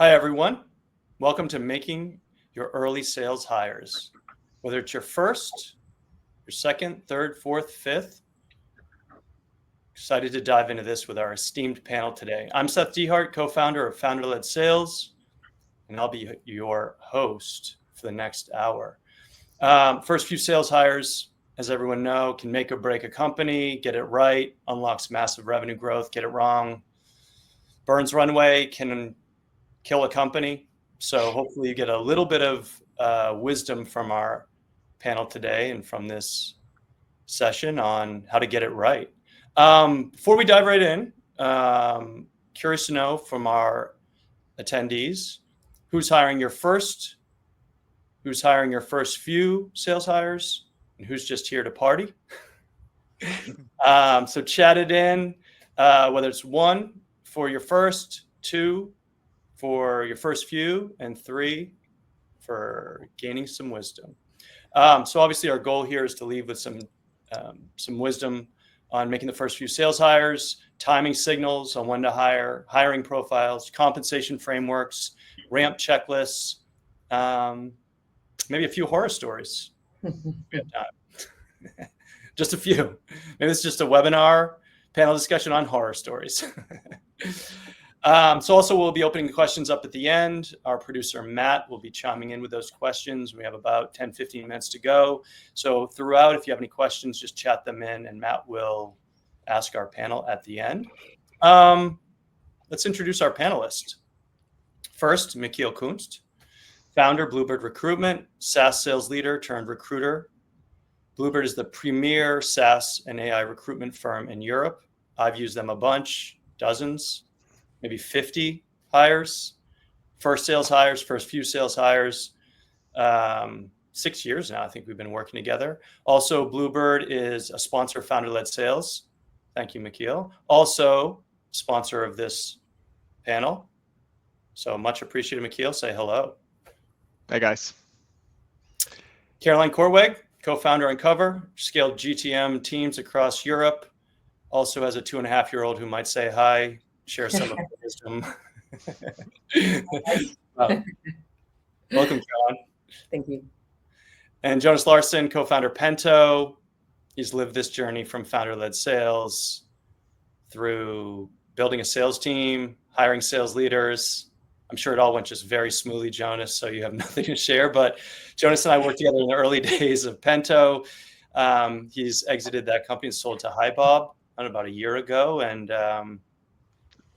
Hi, everyone. Welcome to Making Your Early Sales Hires. Whether it's your first, your second, third, fourth, fifth, excited to dive into this with our esteemed panel today. I'm Seth Dehart, co-founder of Founder-Led Sales, and I'll be your host for the next hour. First few sales hires, as everyone knows, can make or break a company. Get it right, unlocks massive revenue growth. Get it wrong, burns runway, can kill a company. So hopefully you get a little bit of wisdom from our panel today and from this session on how to get it right. Before we dive right in, curious to know from our attendees, who's hiring your first few sales hires, and who's just here to party? So chat it in, whether it's 1 for your first, 2 for your first few, and 3 for gaining some wisdom. So obviously our goal here is to leave with some wisdom on making the first few sales hires, timing signals on when to hire, hiring profiles, compensation frameworks, ramp checklists, maybe a few horror stories. Just a few. Maybe it's just a webinar panel discussion on horror stories. So also we'll be opening the questions up at the end. Our producer, Matt, will be chiming in with those questions. We have about 10, 15 minutes to go. So throughout, if you have any questions, just chat them in and Matt will ask our panel at the end. Let's introduce our panelists. First, Machiel Kunst, founder, Bluebird Recruitment, SaaS sales leader turned recruiter. Bluebird is the premier SaaS and AI recruitment firm in Europe. I've used them a bunch, dozens, maybe 50 hires, first few sales hires. 6 years now, I think we've been working together. Also, Bluebird is a sponsor of Founder-Led Sales. Thank you, Machiel. Also, sponsor of this panel. So much appreciated, Machiel. Say hello. Hey, guys. Caroline Korteweg, co-founder Uncover, scaled GTM teams across Europe. Also has a 2.5-year-old who might say hi, share some of the wisdom. Welcome, Caroline. Thank you. And Jonas Larson, co-founder Pento. He's lived this journey from founder-led sales through building a sales team, hiring sales leaders. I'm sure it all went just very smoothly, Jonas, so you have nothing to share. But Jonas and I worked together in the early days of Pento. He's exited that company and sold to HiBob about a year ago. And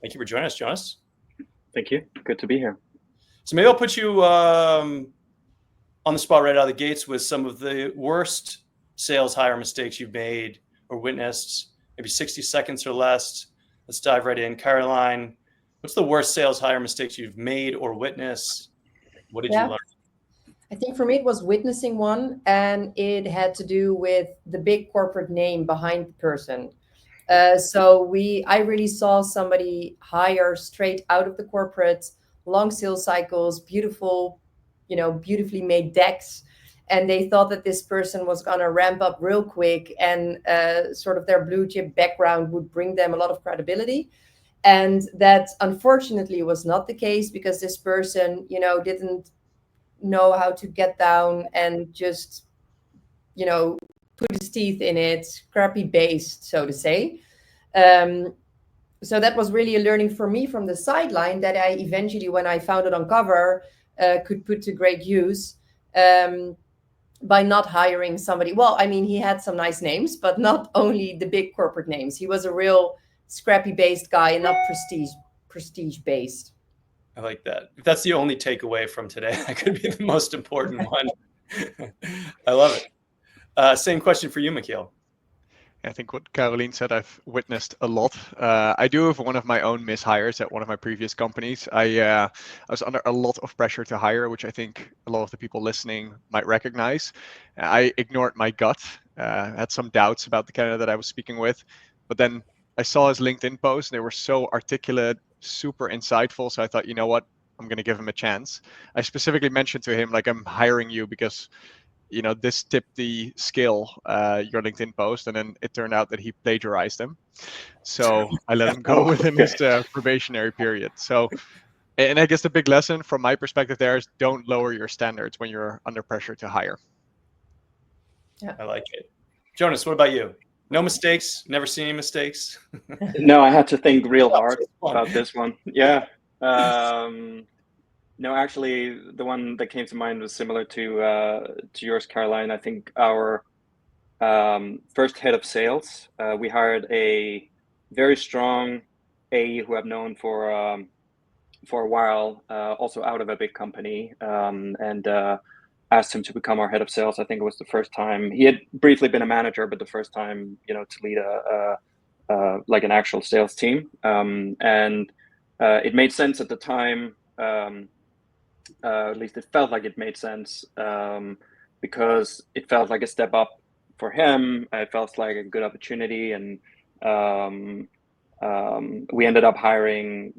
thank you for joining us, Jonas. Thank you. Good to be here. So maybe I'll put you on the spot right out of the gates with some of the worst sales hire mistakes you've made or witnessed, maybe 60 seconds or less. Let's dive right in. Caroline, what's the worst sales hire mistakes you've made or witnessed? What did you learn? I think for me, it was witnessing one, and it had to do with the big corporate name behind the person. I really saw somebody hire straight out of the corporate, long sales cycles, beautifully made decks. And they thought that this person was going to ramp up real quick and sort of their blue chip background would bring them a lot of credibility. And that unfortunately was not the case because this person, didn't know how to get down and just, put his teeth in it, scrappy based, so to say. So that was really a learning for me from the sideline that I eventually, when I found it Uncover, could put to great use by not hiring somebody. Well, I mean, he had some nice names, but not only the big corporate names. He was a real scrappy based guy and not prestige based. I like that. If that's the only takeaway from today, that could be the most important one. I love it. Same question for you, Machiel. I think what Caroline said, I've witnessed a lot. I do have one of my own mishires at one of my previous companies. I was under a lot of pressure to hire, which I think a lot of the people listening might recognize. I ignored my gut, had some doubts about the candidate that I was speaking with, but then I saw his LinkedIn post. They were so articulate, super insightful. So I thought, you know what, I'm going to give him a chance. I specifically mentioned to him, like, I'm hiring you because this tipped the scale, your LinkedIn post, and then it turned out that he plagiarized them. So I let him go within his probationary period. So And I guess the big lesson from my perspective there is don't lower your standards when you're under pressure to hire. Yeah. I like it. Jonas, what about you? No mistakes? Never seen any mistakes? No, I had to think real hard Just one. about this one. Yeah. No, actually, the one that came to mind was similar to yours, Caroline. I think our first head of sales, we hired a very strong AE who I've known for a while, also out of a big company, and asked him to become our head of sales. I think it was the first time he had briefly been a manager, but the first time, to lead like an actual sales team. And it made sense at the time. At least it felt like it made sense, because it felt like a step up for him. It felt like a good opportunity, and we ended up hiring,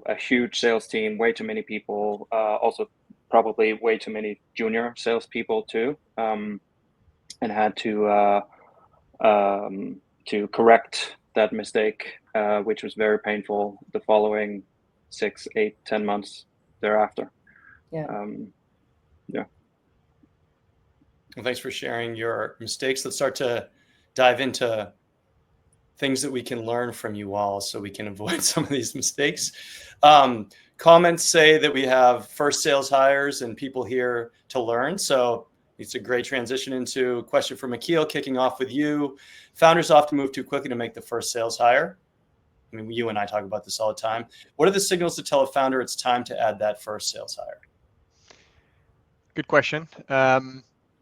a huge sales team, way too many people, also probably way too many junior salespeople too, and had to correct that mistake, which was very painful the following 6, 8, 10 months thereafter. Yeah. Well, thanks for sharing your mistakes. Let's start to dive into things that we can learn from you all so we can avoid some of these mistakes. Comments say that we have first sales hires and people here to learn. So it's a great transition into a question from Machiel, kicking off with you. Founders often move too quickly to make the first sales hire. I mean, you and I talk about this all the time. What are the signals to tell a founder it's time to add that first sales hire? Good question.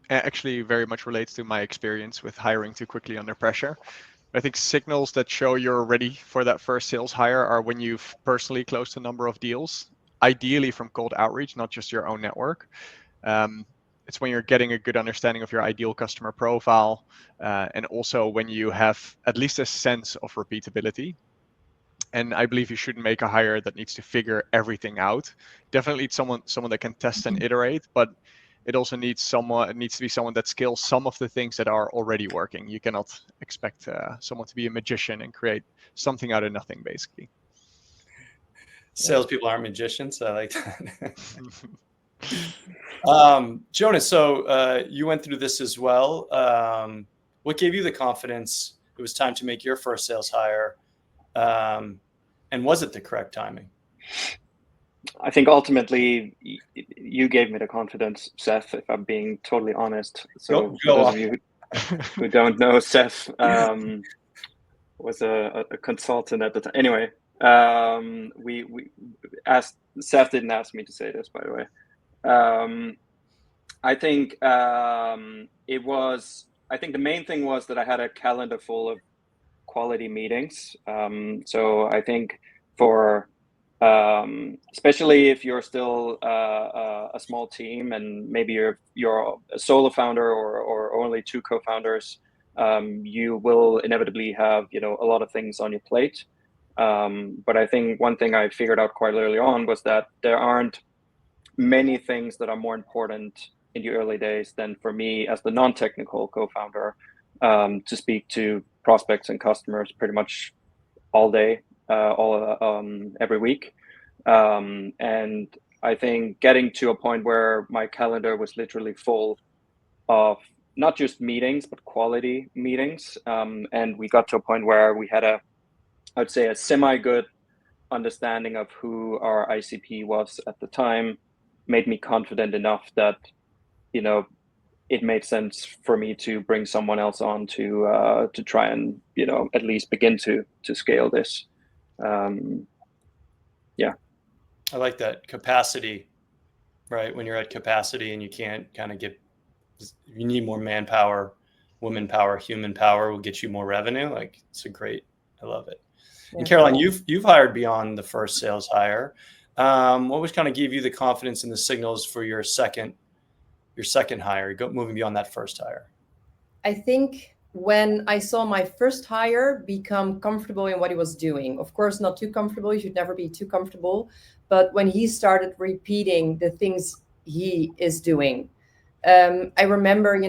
Actually very much relates to my experience with hiring too quickly under pressure. I think signals that show you're ready for that first sales hire are when you've personally closed a number of deals, ideally from cold outreach, not just your own network. It's when you're getting a good understanding of your ideal customer profile, and also when you have at least a sense of repeatability. And I believe you shouldn't make a hire that needs to figure everything out. Definitely it's someone that can test and iterate, but it also needs to be someone that scales some of the things that are already working. You cannot expect someone to be a magician and create something out of nothing, basically. Salespeople aren't magicians. I like that. Jonas, so you went through this as well. What gave you the confidence it was time to make your first sales hire? And was it the correct timing? I think ultimately you gave me the confidence, Seth, if I'm being totally honest. So for those of you who don't know, Seth was a consultant at the time. Anyway, we asked, Seth didn't ask me to say this, by the way. I think I think the main thing was that I had a calendar full of quality meetings. So I think for especially if you're still a small team and maybe you're a solo founder or only 2 co-founders, you will inevitably have a lot of things on your plate. But I think one thing I figured out quite early on was that there aren't many things that are more important in the early days than for me as the non-technical co-founder to speak to prospects and customers pretty much all day, every week. And I think getting to a point where my calendar was literally full of not just meetings, but quality meetings. And we got to a point where we had I'd say a semi-good understanding of who our ICP was at the time, made me confident enough that, it made sense for me to bring someone else on to try and, at least begin to scale this. Yeah. I like that capacity, right? When you're at capacity and you can't you need more manpower, woman power, human power will get you more revenue. Like I love it. Yeah. And Caroline, you've hired beyond the first sales hire. What was kind of give you the confidence and the signals for your second hire, moving beyond that first hire? I think when I saw my first hire become comfortable in what he was doing, of course, not too comfortable. You should never be too comfortable. But when he started repeating the things he is doing, I remember,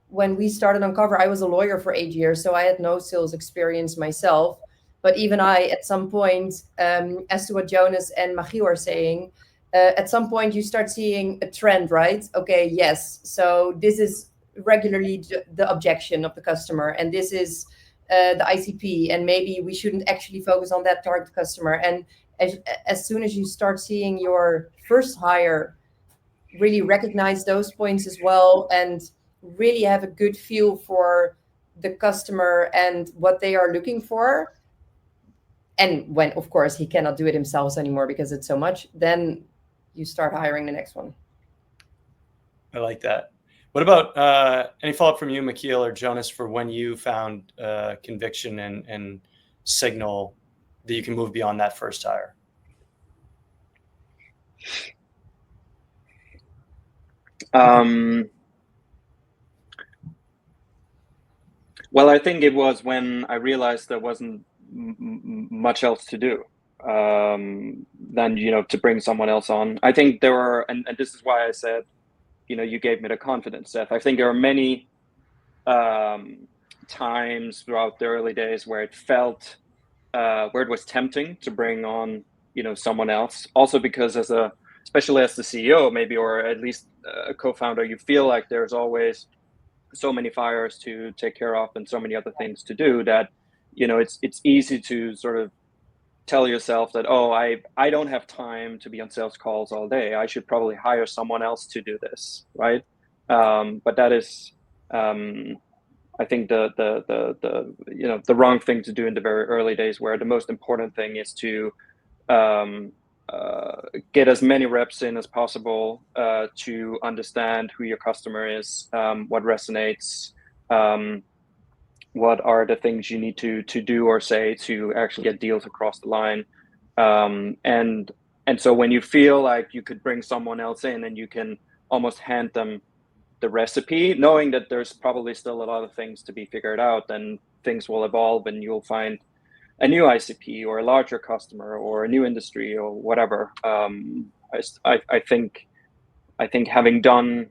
when we started Uncover, I was a lawyer for 8 years, so I had no sales experience myself. But even I, at some point, as to what Jonas and Machiel are saying, at some point you start seeing a trend, right? Okay, yes. So this is regularly the objection of the customer, and this is the ICP, and maybe we shouldn't actually focus on that target customer. And as soon as you start seeing your first hire really recognize those points as well, and really have a good feel for the customer and what they are looking for, and when, of course, he cannot do it himself anymore because it's so much, then you start hiring the next one. I like that. What about any follow-up from you, Machiel or Jonas, for when you found conviction and signal that you can move beyond that first hire? Well, I think it was when I realized there wasn't much else to do than, to bring someone else on. I think there were, and this is why I said, you gave me the confidence, Seth. I think there are many times throughout the early days where it felt, where it was tempting to bring on, someone else. Also because especially as the CEO, maybe, or at least a co-founder, you feel like there's always so many fires to take care of and so many other things to do that, it's easy to sort of tell yourself that, oh, I don't have time to be on sales calls all day. I should probably hire someone else to do this, right? But that is, I think the wrong thing to do in the very early days, where the most important thing is to get as many reps in as possible to understand who your customer is, what resonates, what are the things you need to do or say to actually get deals across the line. And so when you feel like you could bring someone else in and you can almost hand them the recipe, knowing that there's probably still a lot of things to be figured out, then things will evolve and you'll find a new ICP or a larger customer or a new industry or whatever. I think having done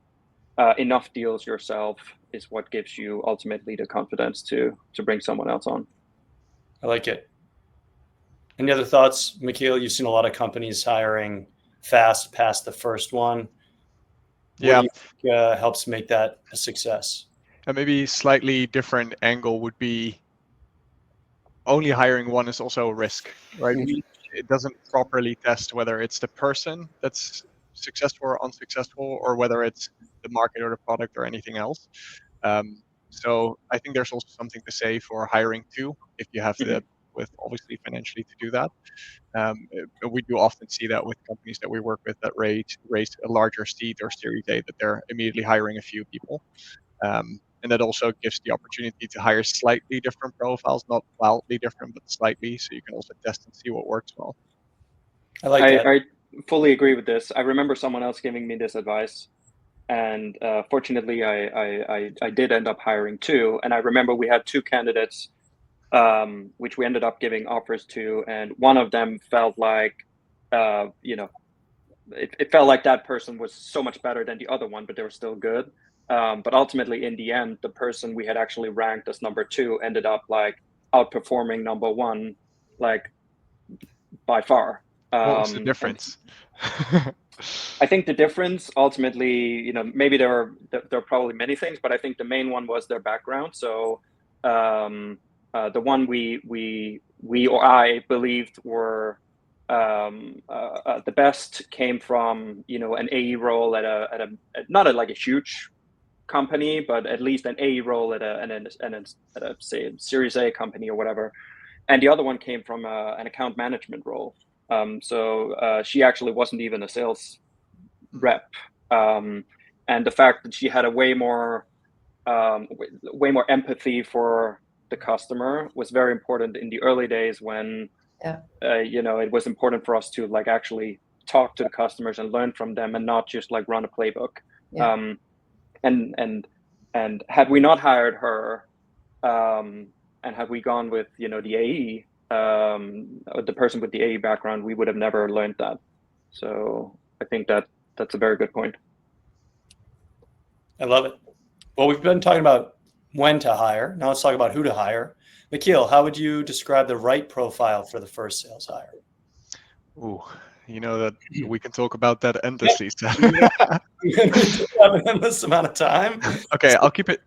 enough deals yourself is what gives you ultimately the confidence to bring someone else on. I like it. Any other thoughts, Machiel? You've seen a lot of companies hiring fast past the first one. Yeah. What do you think helps make that a success? And maybe slightly different angle would be only hiring one is also a risk, right? It doesn't properly test whether it's the person that's successful or unsuccessful, or whether it's the market or the product or anything else. So I think there's also something to say for hiring two, if you have the with obviously financially to do that. We do often see that with companies that we work with that raise a larger seed or Series A, that they're immediately hiring a few people. And that also gives the opportunity to hire slightly different profiles, not wildly different, but slightly, so you can also test and see what works well. I like that. I fully agree with this. I remember someone else giving me this advice, and fortunately, I did end up hiring two. And I remember we had two candidates, which we ended up giving offers to, and one of them felt like, it felt like that person was so much better than the other one, but they were still good. But ultimately, in the end, the person we had actually ranked as number two ended up like outperforming number one, like by far. What was the difference? I think the difference ultimately, maybe there are probably many things, but I think the main one was their background. So the one we or I believed were the best came from an AE role at a not like a huge company, but at least an AE role at a say Series A company or whatever. And the other one came from an account management role. So she actually wasn't even a sales rep. And the fact that she had a way more empathy for the customer was very important in the early days when it was important for us to like actually talk to the customers and learn from them and not just like run a playbook. And had we not hired her, and had we gone with the AE, the person with the AE background, we would have never learned that. So I think that's a very good point. I love it. Well, we've been talking about when to hire. Now let's talk about who to hire. Machiel, how would you describe the right profile for the first sales hire? Ooh, you know that we can talk about that endlessly. We do have an endless amount of time. Okay, I'll keep it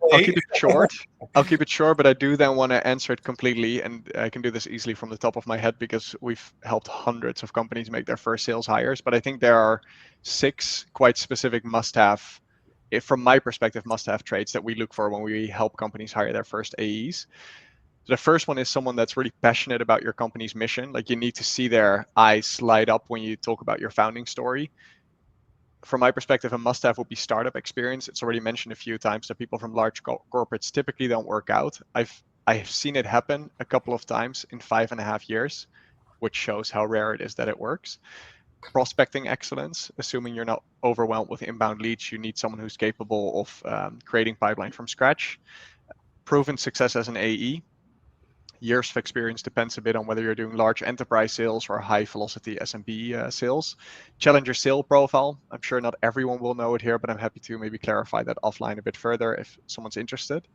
short. I'll keep it short, but I do then want to answer it completely, and I can do this easily from the top of my head because we've helped hundreds of companies make their first sales hires. But I think there are 6 quite specific must-have, from my perspective, must-have traits that we look for when we help companies hire their first AEs. The first one is someone that's really passionate about your company's mission. Like, you need to see their eyes light up when you talk about your founding story. From my perspective, a must-have would be startup experience. It's already mentioned a few times that people from large corporates typically don't work out. I've seen it happen a couple of times in 5.5 years, which shows how rare it is that it works. Prospecting excellence, assuming you're not overwhelmed with inbound leads, you need someone who's capable of creating pipeline from scratch. Proven success as an AE. Years of experience depends a bit on whether you're doing large enterprise sales or high velocity SMB sales. Challenger sale profile. I'm sure not everyone will know it here, but I'm happy to maybe clarify that offline a bit further if someone's interested.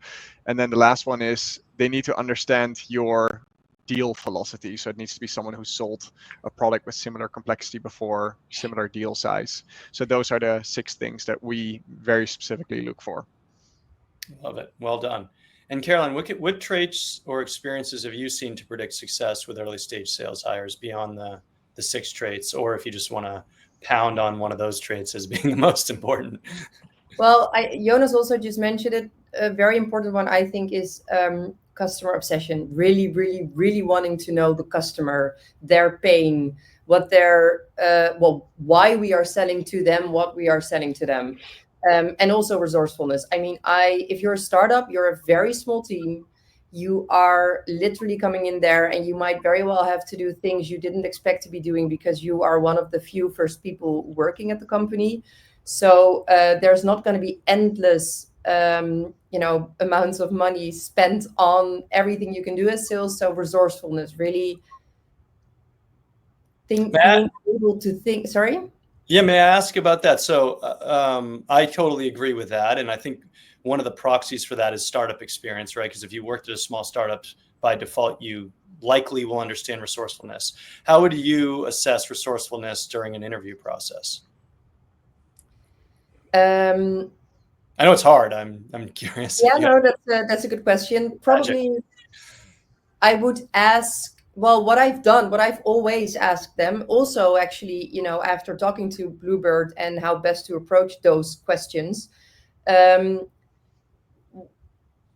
And then the last one is they need to understand your deal velocity. So it needs to be someone who sold a product with similar complexity before, similar deal size. So those are the 6 things that we very specifically look for. Love it. Well done. And Caroline, what traits or experiences have you seen to predict success with early stage sales hires beyond the 6 traits, or if you just want to pound on one of those traits as being the most important? Well, Jonas also just mentioned it. A very important one, I think, is customer obsession. Really, really, really wanting to know the customer, their pain, what their why we are selling to them, what we are selling to them. And also resourcefulness. I mean, if you're a startup, you're a very small team. You are literally coming in there and you might very well have to do things you didn't expect to be doing because you are one of the few first people working at the company. So there's not going to be endless, amounts of money spent on everything you can do as sales. So resourcefulness, really being able to think, sorry? Yeah, may I ask about that? So I totally agree with that. And I think one of the proxies for that is startup experience, right? Because if you worked at a small startup, by default, you likely will understand resourcefulness. How would you assess resourcefulness during an interview process? I know it's hard. I'm curious. Yeah, no, that's a good question. Probably I would ask, well, what I've always asked them also, actually, after talking to Bluebird and how best to approach those questions,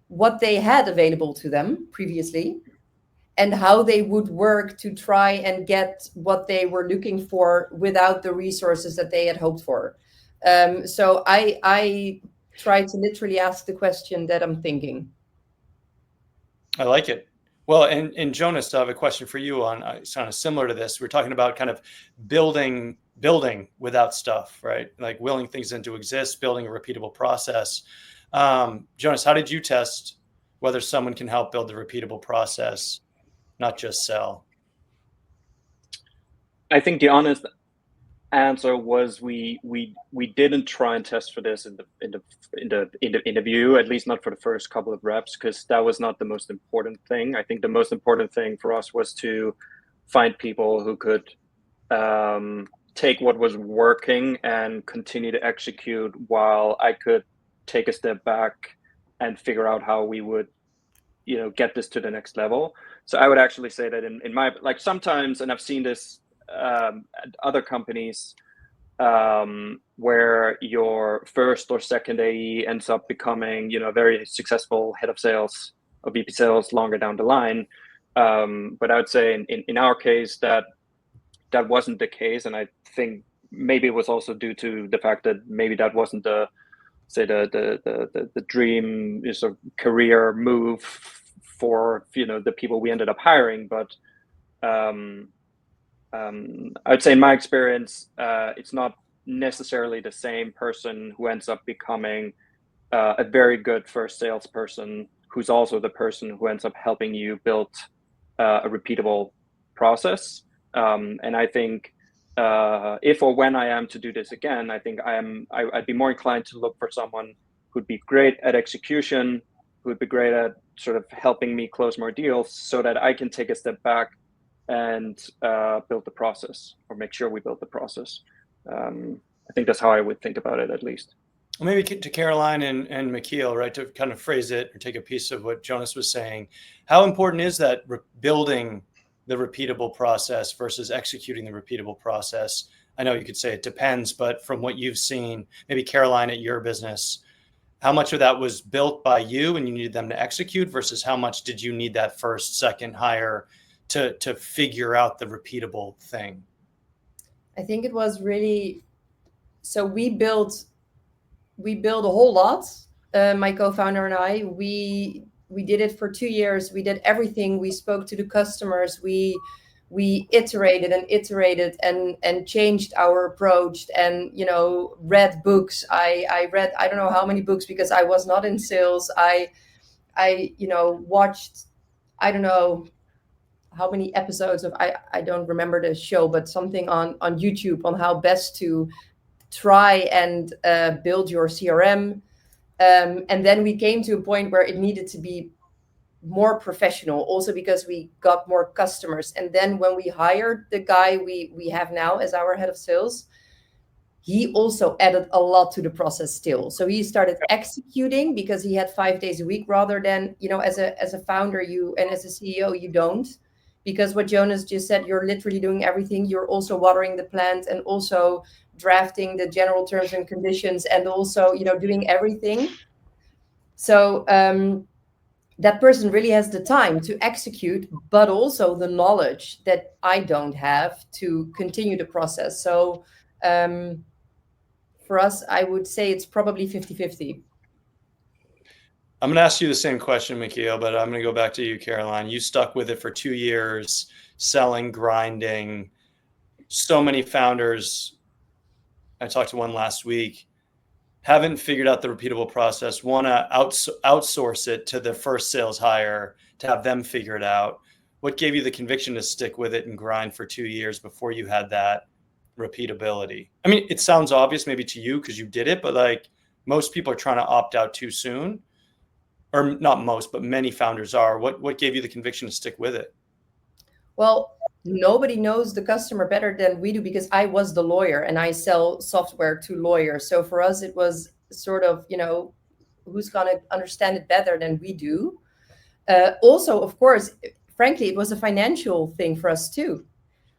what they had available to them previously and how they would work to try and get what they were looking for without the resources that they had hoped for. So I try to literally ask the question that I'm thinking. I like it. Well, and Jonas, I have a question for you on kind of similar to this. We're talking about kind of building without stuff, right? Like willing things into exist, building a repeatable process. Jonas, how did you test whether someone can help build the repeatable process, not just sell? I think the honest answer was we didn't try and test for this in the interview, at least not for the first couple of reps, because that was not the most important thing. I think the most important thing for us was to find people who could take what was working and continue to execute while I could take a step back and figure out how we would get this to the next level. So I would actually say that in my, like, sometimes, and I've seen this at other companies, where your first or second AE ends up becoming a very successful head of sales or VP sales longer down the line. But I would say in our case that wasn't the case, and I think maybe it was also due to the fact that maybe that wasn't the dream is a career move for the people we ended up hiring. But I would say in my experience, it's not necessarily the same person who ends up becoming a very good first salesperson who's also the person who ends up helping you build a repeatable process. And I think if or when I am to do this again, I think I'd be more inclined to look for someone who'd be great at execution, who'd be great at sort of helping me close more deals so that I can take a step back and build the process, or make sure we build the process. I think that's how I would think about it, at least. Well, maybe to Caroline and Machiel, right, to kind of phrase it or take a piece of what Jonas was saying, how important is that building the repeatable process versus executing the repeatable process? I know you could say it depends, but from what you've seen, maybe Caroline at your business, how much of that was built by you and you needed them to execute versus how much did you need that first, second hire to figure out the repeatable thing? I think it was really, so we built a whole lot. My co-founder and I, we did it for 2 years. We did everything. We spoke to the customers. We iterated and changed our approach, and read books. I read I don't know how many books, because I was not in sales. I watched I don't know how many episodes of I don't remember the show, but something on YouTube on how best to try and build your CRM. And then we came to a point where it needed to be more professional, also because we got more customers. And then when we hired the guy we have now as our head of sales, he also added a lot to the process still. So he started executing, because he had 5 days a week, rather than, as a founder, and as a CEO, you don't. Because what Jonas just said, you're literally doing everything. You're also watering the plant, and also drafting the general terms and conditions, and also, doing everything. So that person really has the time to execute, but also the knowledge that I don't have to continue the process. So for us, I would say it's probably 50-50. I'm going to ask you the same question, Machiel, but I'm going to go back to you, Caroline. You stuck with it for 2 years, selling, grinding. So many founders, I talked to one last week, haven't figured out the repeatable process, want to outsource it to the first sales hire to have them figure it out. What gave you the conviction to stick with it and grind for 2 years before you had that repeatability? I mean, it sounds obvious maybe to you because you did it, but like most people are trying to opt out too soon. Or not most, but many founders are. What gave you the conviction to stick with it? Well, nobody knows the customer better than we do, because I was the lawyer and I sell software to lawyers. So for us, it was sort of, who's going to understand it better than we do? Also, of course, frankly, it was a financial thing for us too.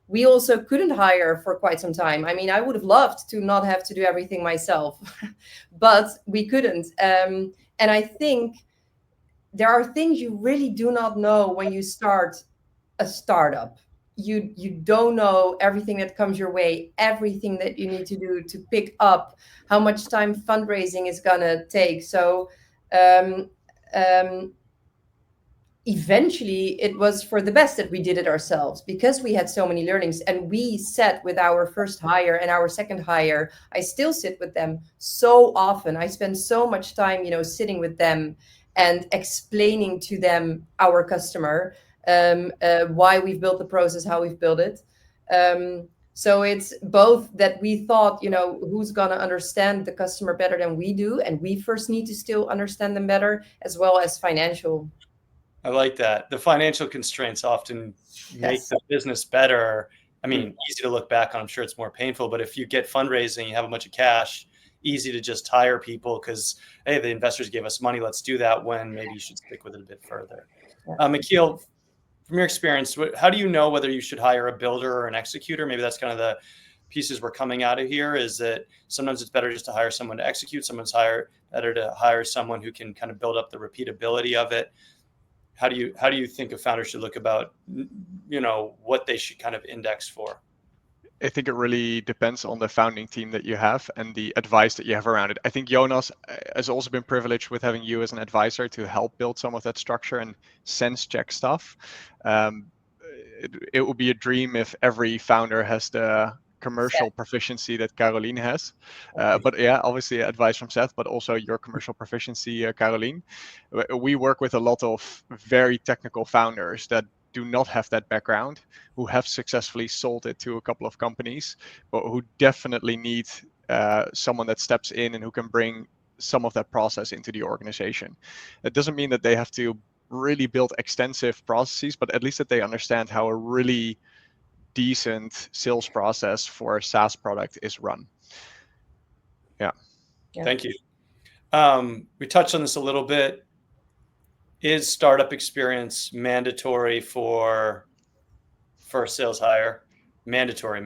We also couldn't hire for quite some time. I mean, I would have loved to not have to do everything myself, but we couldn't. And I think there are things you really do not know when you start a startup. You don't know everything that comes your way, everything that you need to do to pick up, how much time fundraising is gonna take. So eventually it was for the best that we did it ourselves, because we had so many learnings. And we sat with our first hire and our second hire. I still sit with them so often. I spend so much time, sitting with them and explaining to them, our customer, why we've built the process, how we've built it. So it's both that we thought, who's going to understand the customer better than we do, and we first need to still understand them better, as well as financial. I like that. The financial constraints often make the business better. I mean, easy to look back on. I'm sure it's more painful, but if you get fundraising, you have a bunch of cash, easy to just hire people because, hey, the investors gave us money, let's do that, when maybe you should stick with it a bit further. Machiel, from your experience, how do you know whether you should hire a builder or an executor? Maybe that's kind of the pieces we're coming out of here, is that sometimes it's better just to hire someone to execute, better to hire someone who can kind of build up the repeatability of it. How do you think a founder should look about, what they should kind of index for? I think it really depends on the founding team that you have and the advice that you have around it. I think Jonas has also been privileged with having you as an advisor to help build some of that structure and sense check stuff. It would be a dream if every founder has the commercial proficiency that Caroline has. But yeah, obviously advice from Seth, but also your commercial proficiency, Caroline. We work with a lot of very technical founders that do not have that background, who have successfully sold it to a couple of companies, but who definitely need someone that steps in and who can bring some of that process into the organization. It doesn't mean that they have to really build extensive processes, but at least that they understand how a really decent sales process for a SaaS product is run. Yeah. Thank you. We touched on this a little bit. Is startup experience mandatory for first sales hire? Mandatory.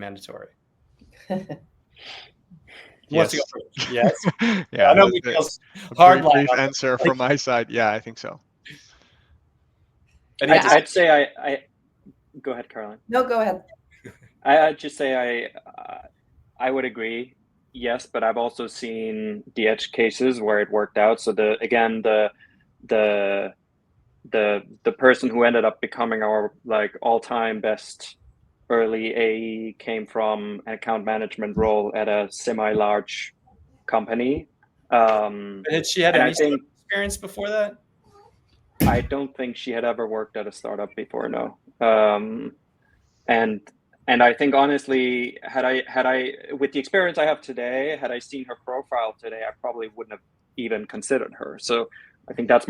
Yes. Yes. Yeah, I know that's a hard line. brief answer from my side. Yeah, I think so. I'd say I go ahead, Caroline. No, go ahead. I'd just say I would agree. Yes, but I've also seen the edge cases where it worked out. So the person who ended up becoming our like all-time best early AE came from an account management role at a semi-large company. Had she had any experience before that? I don't think she had ever worked at a startup before, no. And I think honestly, had I with the experience I have today, had I seen her profile today, I probably wouldn't have even considered her. So I think that's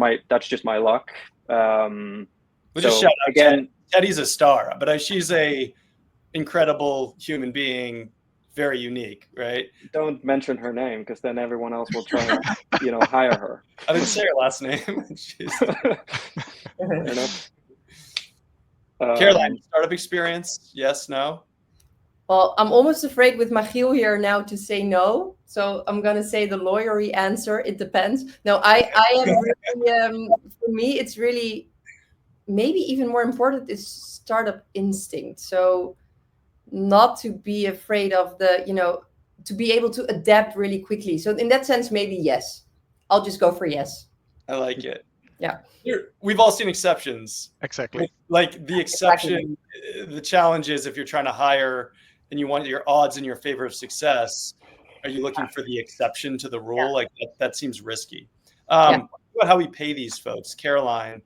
just my luck. We'll just shout out again. Teddy's a star, but she's a incredible human being, very unique, right? Don't mention her name because then everyone else will try and hire her. I didn't say her last name. Caroline, startup experience? Yes, no? Well, I'm almost afraid with Machiel here now to say no. So I'm going to say the lawyery answer. It depends. No, I am really, for me, it's really maybe even more important is startup instinct. So not to be afraid of to be able to adapt really quickly. So in that sense, maybe yes. I'll just go for yes. I like it. Yeah. We've all seen exceptions. Exactly. Like the exception, the challenge is if you're trying to hire and you want your odds in your favor of success, are you looking for the exception to the rule? Yeah. Like that seems risky. What about how we pay these folks? Caroline,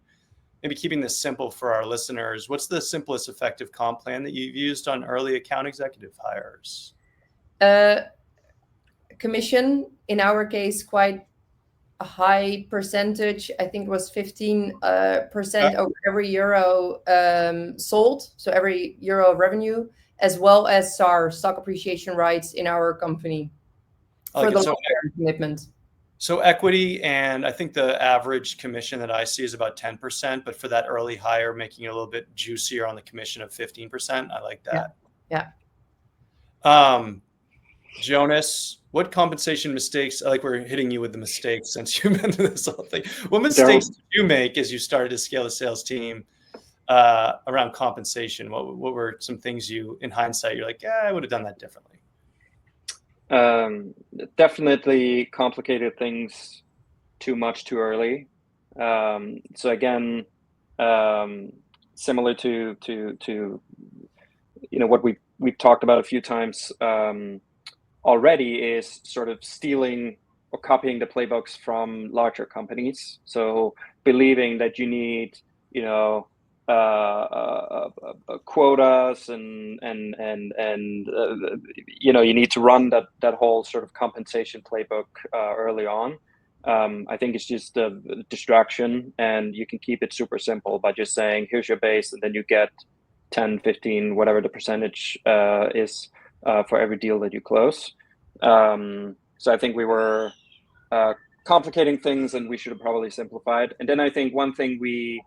maybe keeping this simple for our listeners, what's the simplest effective comp plan that you've used on early account executive hires? Commission, in our case, quite a high percentage. I think it was 15% over every euro sold. So every euro of revenue, as well as our stock appreciation rights in our company for the long-term commitment. So equity, and I think the average commission that I see is about 10%, but for that early hire, making it a little bit juicier on the commission of 15%. I like that. Yeah. Jonas, what compensation mistakes, like we're hitting you with the mistakes since you mentioned this whole thing. What mistakes did you make as you started to scale the sales team around compensation? What were some things you, in hindsight, you're like, yeah, I would have done that differently? Definitely complicated things too much too early. So again, similar to what we've talked about a few times already, is sort of stealing or copying the playbooks from larger companies. So believing that you need quotas and you need to run that whole sort of compensation playbook early on. I think it's just a distraction, and you can keep it super simple by just saying, here's your base, and then you get 10, 15, whatever the percentage is for every deal that you close. So I think we were complicating things, and we should have probably simplified. And then I think one thing we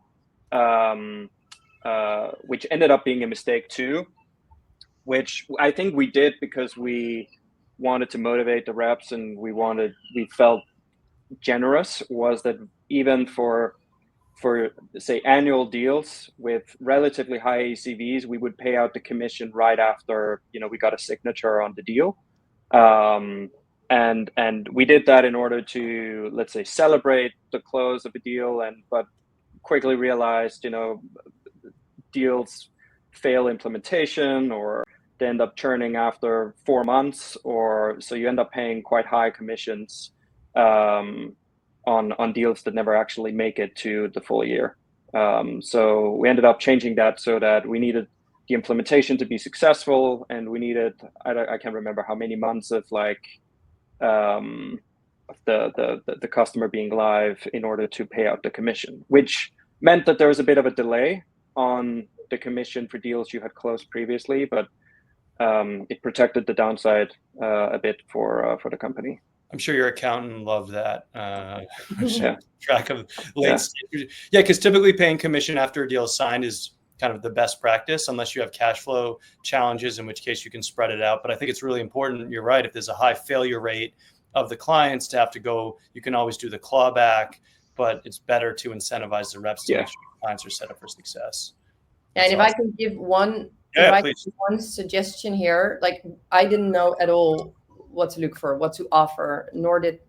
which ended up being a mistake too, which I think we did because we wanted to motivate the reps and we felt generous, was that even for say annual deals with relatively high ACVs, we would pay out the commission right after we got a signature on the deal. And we did that in order to, let's say, celebrate the close of a deal, but quickly realized, deals fail implementation, or they end up churning after 4 months, so you end up paying quite high commissions on deals that never actually make it to the full year. So we ended up changing that so that we needed the implementation to be successful, and we needed, I can't remember how many months of the customer being live in order to pay out the commission, which meant that there was a bit of a delay on the commission for deals you had closed previously, but it protected the downside a bit for the company. I'm sure your accountant loved that. Yeah. Track of late stage. Yeah, because typically paying commission after a deal is signed is kind of the best practice, unless you have cash flow challenges, in which case you can spread it out. But I think it's really important. You're right. If there's a high failure rate of the clients to have to go, you can always do the clawback, but it's better to incentivize the reps to make sure clients are set up for success. And if I can give one, one suggestion here, like I didn't know at all what to look for, what to offer, nor did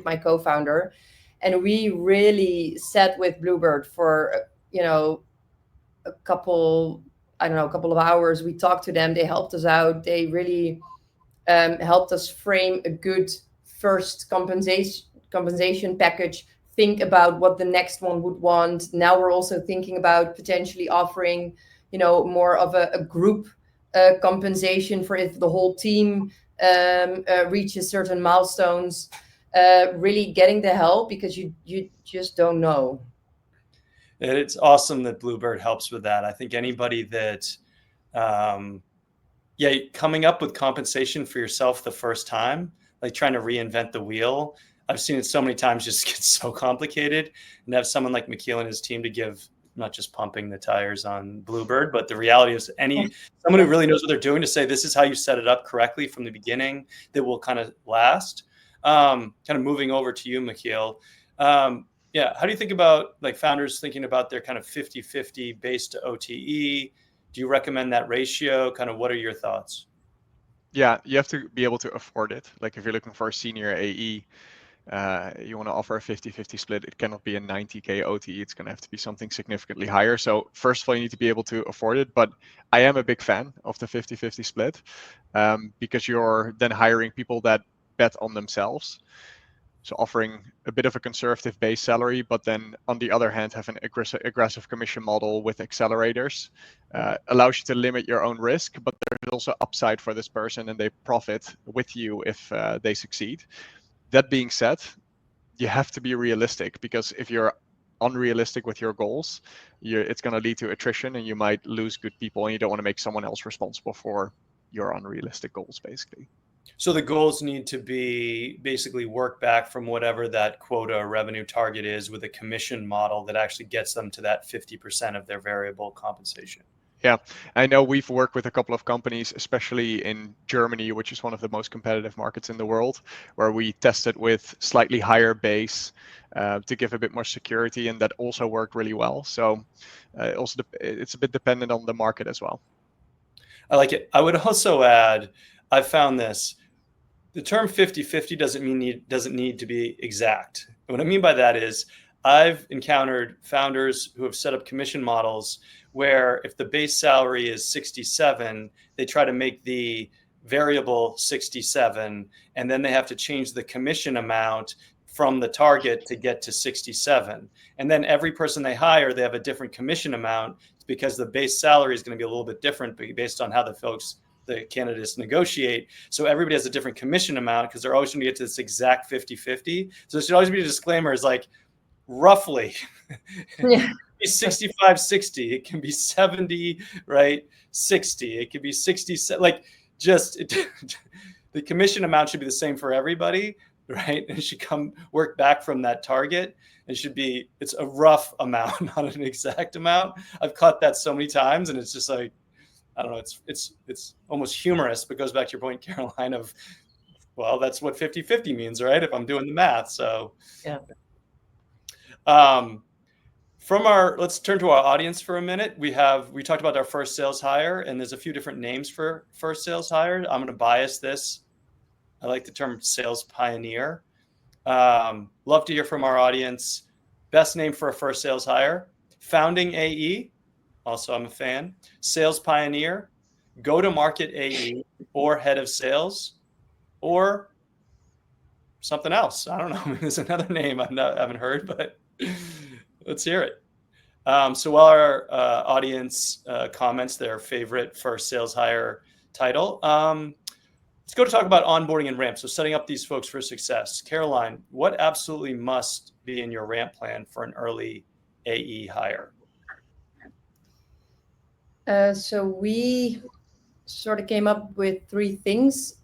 my co-founder. And we really sat with Bluebird for, a couple of hours. We talked to them. They helped us out. They really helped us frame a good first compensation package, think about what the next one would want. Now we're also thinking about potentially offering, more of a group compensation for if the whole team reaches certain milestones. Really getting the help, because you just don't know. It's awesome that Bluebird helps with that. I think anybody that, coming up with compensation for yourself the first time, like trying to reinvent the wheel, I've seen it so many times just get so complicated. And have someone like Machiel and his team to give, not just pumping the tires on Bluebird, but the reality is someone who really knows what they're doing to say, this is how you set it up correctly from the beginning, that will kind of last. Kind of moving over to you, Machiel. How do you think about like founders thinking about their kind of 50-50 base to OTE? Do you recommend that ratio? Kind of what are your thoughts? Yeah, you have to be able to afford it. Like if you're looking for a senior AE, you want to offer a 50-50 split, it cannot be a 90K OTE. It's going to have to be something significantly higher. So first of all, you need to be able to afford it. But I am a big fan of the 50-50 split because you're then hiring people that bet on themselves. So offering a bit of a conservative base salary, but then on the other hand, have an aggressive commission model with accelerators, allows you to limit your own risk, but there's also upside for this person and they profit with you if they succeed. That being said, you have to be realistic, because if you're unrealistic with your goals, it's going to lead to attrition and you might lose good people, and you don't want to make someone else responsible for your unrealistic goals, basically. So the goals need to be basically work back from whatever that quota or revenue target is with a commission model that actually gets them to that 50% of their variable compensation. Yeah, I know we've worked with a couple of companies, especially in Germany, which is one of the most competitive markets in the world, where we tested with slightly higher base to give a bit more security, and that also worked really well. So it's a bit dependent on the market as well. I like it. I would also add, I found this. The term 50-50 doesn't need to be exact. And what I mean by that is I've encountered founders who have set up commission models where if the base salary is 67, they try to make the variable 67, and then they have to change the commission amount from the target to get to 67. And then every person they hire, they have a different commission amount because the base salary is going to be a little bit different based on how the candidates negotiate. So everybody has a different commission amount because they're always going to get to this exact 50-50. So there should always be a disclaimer is like, roughly, yeah. It can be 65-60, it can be 70, right? 60, it could be 60, like just the commission amount should be the same for everybody, right? And it should work back from that target. It's a rough amount, not an exact amount. I've caught that so many times, and it's just like, I don't know, it's almost humorous, but goes back to your point, Caroline, of, well, that's what 50-50 means, right? If I'm doing the math. So yeah. Let's turn to our audience for a minute. We talked about our first sales hire, and there's a few different names for first sales hire. I'm going to bias this. I like the term sales pioneer. Love to hear from our audience. Best name for a first sales hire: founding AE. Also, I'm a fan. Sales pioneer, go-to-market AE, or head of sales, or something else. I don't know. There's another name I haven't heard, but let's hear it. So while our audience comments their favorite first sales hire title, let's go to talk about onboarding and ramp. So setting up these folks for success. Caroline, what absolutely must be in your ramp plan for an early AE hire? So we sort of came up with three things.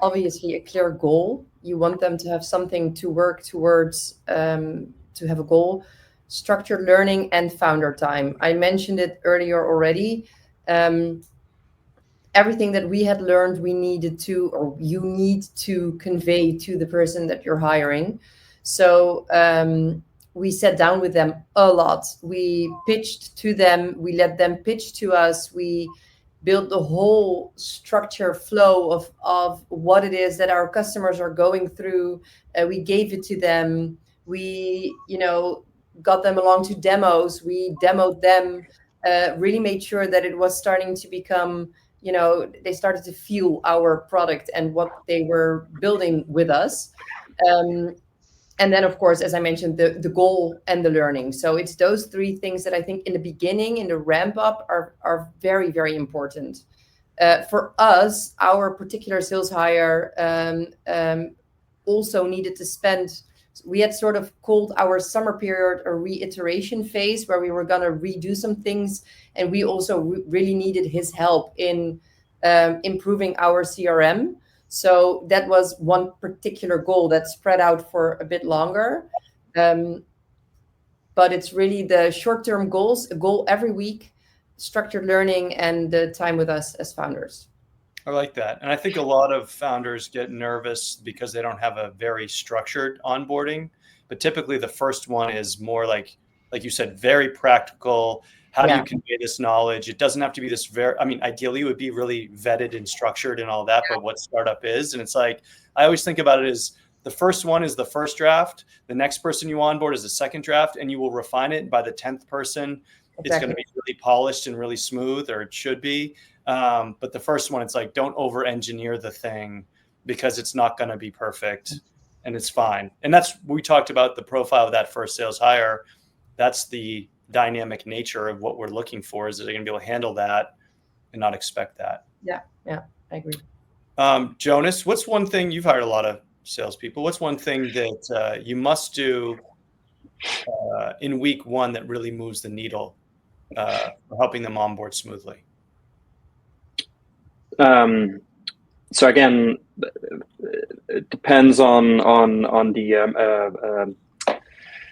Obviously, a clear goal. You want them to have something to work towards, to have a goal. Structured learning and founder time. I mentioned it earlier already. Everything that we had learned, we needed to, or you need to convey to the person that you're hiring. So we sat down with them a lot. We pitched to them. We let them pitch to us. We built the whole structure flow of what it is that our customers are going through. We gave it to them. We, got them along to demos. We demoed them, really made sure that it was starting to become, they started to feel our product and what they were building with us. And then, of course, as I mentioned, the goal and the learning. So it's those three things that I think in the beginning, in the ramp up, are very, very important. For us, our particular sales hire also needed to spend, we had sort of called our summer period a reiteration phase where we were going to redo some things. And we also really needed his help in improving our CRM. So that was one particular goal that spread out for a bit longer. But it's really the short-term goals, a goal every week, structured learning, and the time with us as founders. I like that. And I think a lot of founders get nervous because they don't have a very structured onboarding. But typically the first one is more like you said, very practical. How do you convey this knowledge? It doesn't have to be this ideally it would be really vetted and structured and all that, but what startup is. And it's like, I always think about it as the first one is the first draft. The next person you onboard is the second draft, and you will refine it. And by the 10th person, it's going to be really polished and really smooth, or it should be. But the first one, it's like, don't over engineer the thing because it's not going to be perfect and it's fine. And we talked about the profile of that first sales hire. That's the dynamic nature of what we're looking for, is that they're going to be able to handle that and not expect that. Yeah, I agree. Jonas, what's one thing, you've hired a lot of salespeople, what's one thing that you must do in week one that really moves the needle for helping them onboard smoothly? So again, it depends on the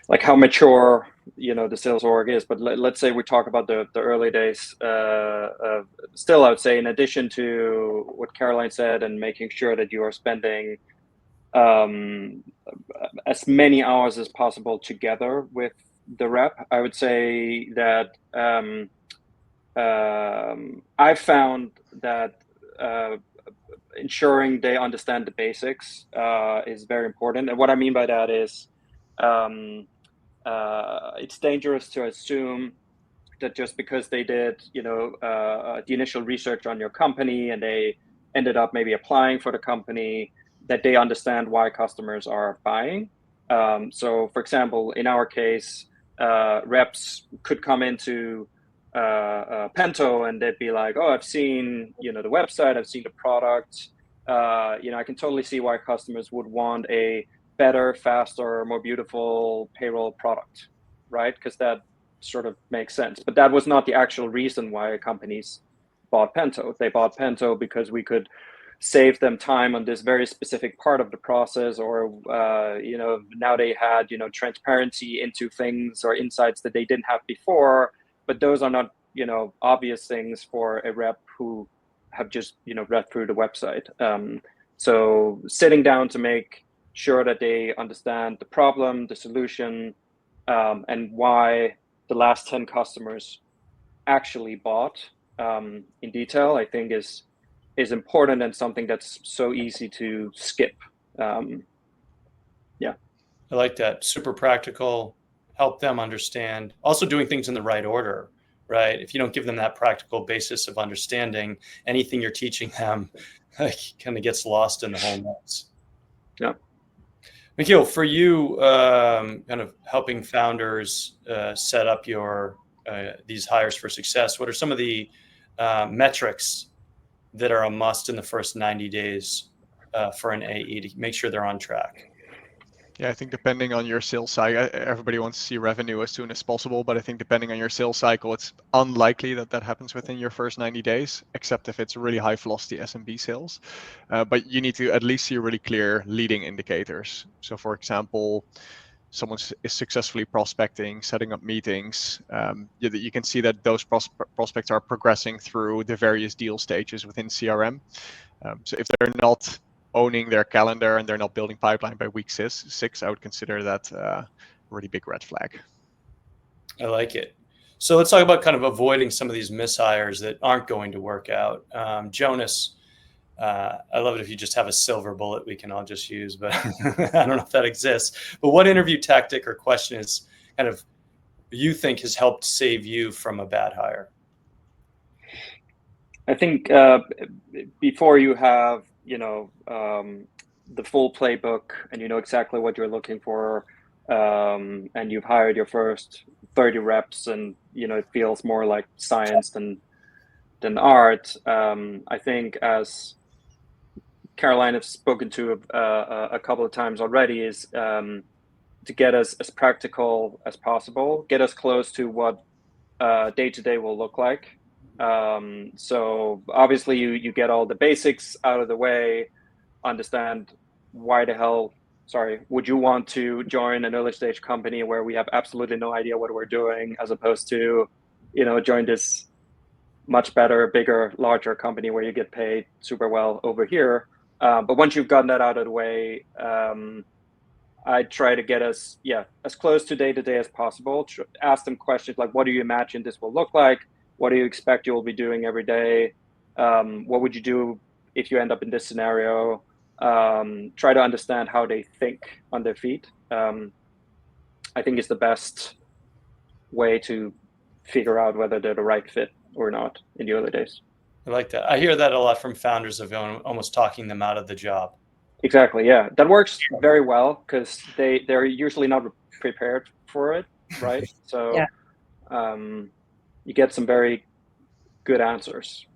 like how mature the sales org is. But let's say we talk about the early days. Still, I would say, in addition to what Caroline said, and making sure that you are spending as many hours as possible together with the rep, I would say that I found that ensuring they understand the basics is very important. And what I mean by that is it's dangerous to assume that just because they did, the initial research on your company and they ended up maybe applying for the company, that they understand why customers are buying. So, for example, in our case, reps could come into Pento and they'd be like, "Oh, I've seen, the website, I've seen the product. I can totally see why customers would want a better, faster, more beautiful payroll product," right? Because that sort of makes sense. But that was not the actual reason why companies bought Pento. They bought Pento because we could save them time on this very specific part of the process, or now they had transparency into things or insights that they didn't have before. But those are not obvious things for a rep who have just read through the website. So sitting down to make sure that they understand the problem, the solution, and why the last 10 customers actually bought in detail, I think is important, and something that's so easy to skip. I like that. Super practical, help them understand. Also doing things in the right order, right? If you don't give them that practical basis of understanding, anything you're teaching them kind of gets lost in the whole mess. Yeah. Machiel, for you, kind of helping founders set up these hires for success, what are some of the metrics that are a must in the first 90 days for an AE to make sure they're on track? Yeah, I think depending on your sales cycle, everybody wants to see revenue as soon as possible, but I think depending on your sales cycle, it's unlikely that that happens within your first 90 days, except if it's really high velocity SMB sales. But you need to at least see really clear leading indicators. So for example, someone is successfully prospecting, setting up meetings, you can see that those prospects are progressing through the various deal stages within CRM. So if they're not owning their calendar and they're not building pipeline by week six, I would consider that a really big red flag. I like it. So let's talk about kind of avoiding some of these mishires that aren't going to work out. Jonas, I love it if you just have a silver bullet we can all just use, but I don't know if that exists. But what interview tactic or question is kind of you think has helped save you from a bad hire? I think before you have, the full playbook and you know exactly what you're looking for, and you've hired your first 30 reps and, it feels more like science than art. I think, as Caroline has spoken to a couple of times already, is to get us as practical as possible, get us close to what day-to-day will look like. So obviously you get all the basics out of the way, understand why the hell, would you want to join an early stage company where we have absolutely no idea what we're doing, as opposed to, join this much better, bigger, larger company where you get paid super well over here. But once you've gotten that out of the way, I try to get us, as close to day-to-day as possible. Ask them questions like, what do you imagine this will look like? What do you expect you will be doing every day? What would you do if you end up in this scenario? Try to understand how they think on their feet. I think is the best way to figure out whether they're the right fit or not in the early days. I like that. I hear that a lot from founders of almost talking them out of the job. Exactly. Yeah, that works very well because they're usually not prepared for it, right? So you get some very good answers,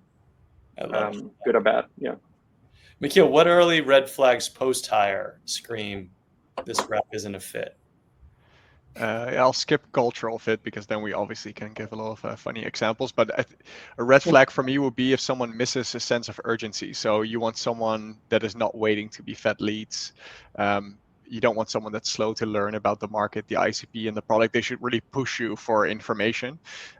good or bad. Yeah. Machiel, what early red flags post-hire scream this rep isn't a fit? I'll skip cultural fit because then we obviously can give a lot of funny examples. But a red flag for me would be if someone misses a sense of urgency. So you want someone that is not waiting to be fed leads. You don't want someone that's slow to learn about the market, the ICP, and the product. They should really push you for information.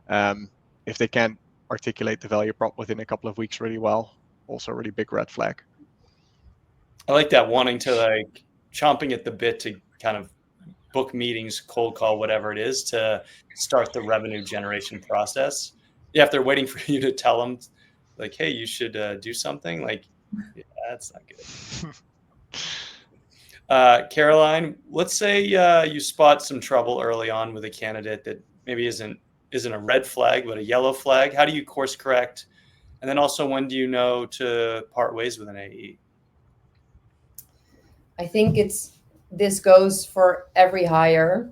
If they can't articulate the value prop within a couple of weeks really well, also a really big red flag. I like that, wanting to chomping at the bit to kind of book meetings, cold call, whatever it is, to start the revenue generation process. Yeah, if they're waiting for you to tell them, like, hey, you should do something, that's not good. Caroline, let's say you spot some trouble early on with a candidate that maybe isn't a red flag, but a yellow flag. How do you course correct? And then also, when do you know to part ways with an AE? I think this goes for every hire.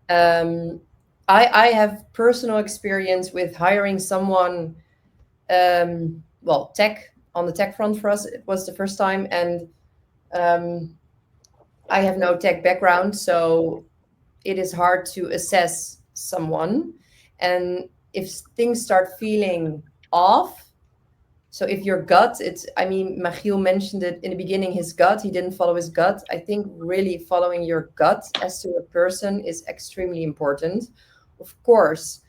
I have personal experience with hiring someone, tech, on the tech front for us. It was the first time, and I have no tech background, so it is hard to assess someone. And if things start feeling off, so if your gut, Machiel mentioned it in the beginning, his gut, he didn't follow his gut. I think really following your gut as to a person is extremely important. Of course,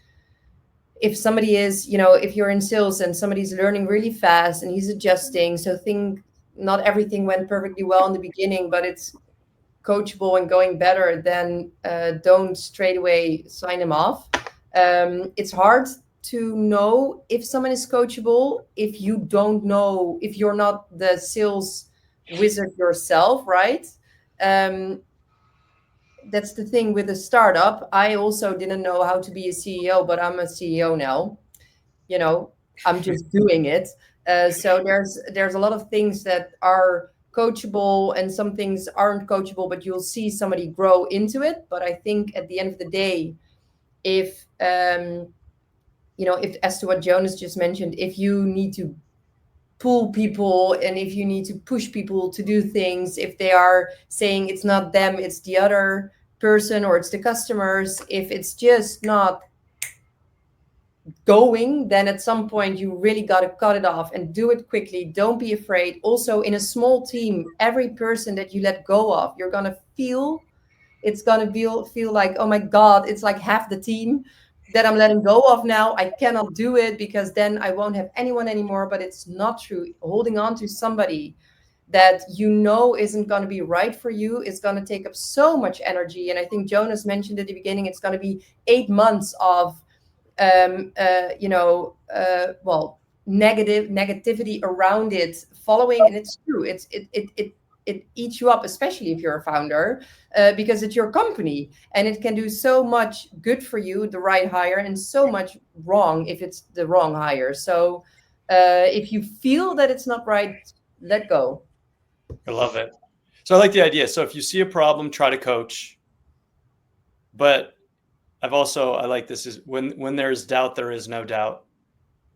if somebody is, if you're in sales and somebody's learning really fast and he's adjusting, so not everything went perfectly well in the beginning, but it's coachable and going better, then don't straight away sign him off. It's hard to know if someone is coachable if you don't know, if you're not the sales wizard yourself, right? That's the thing with a startup. I also didn't know how to be a CEO, but I'm a CEO now. I'm just doing it. So there's a lot of things that are coachable and some things aren't coachable, but you'll see somebody grow into it. But I think at the end of the day, if as to what Jonas just mentioned, if you need to pull people, and if you need to push people to do things, if they are saying it's not them, it's the other person or it's the customers, if it's just not going, then at some point you really got to cut it off and do it quickly. Don't be afraid. Also, in a small team, every person that you let go of, you're going to feel, it's going to feel like, oh my God, it's like half the team that I'm letting go of now. I cannot do it because then I won't have anyone anymore. But it's not true. Holding on to somebody that you know isn't going to be right for you is going to take up so much energy. And I think Jonas mentioned at the beginning, it's going to be 8 months of negativity around it following. And it's true, it eats you up, especially if you're a founder, because it's your company and it can do so much good for you, the right hire, and so much wrong if it's the wrong hire. So if you feel that it's not right, let go. I love it. So I like the idea. So if you see a problem, try to coach. But I like this is when there's doubt, there is no doubt.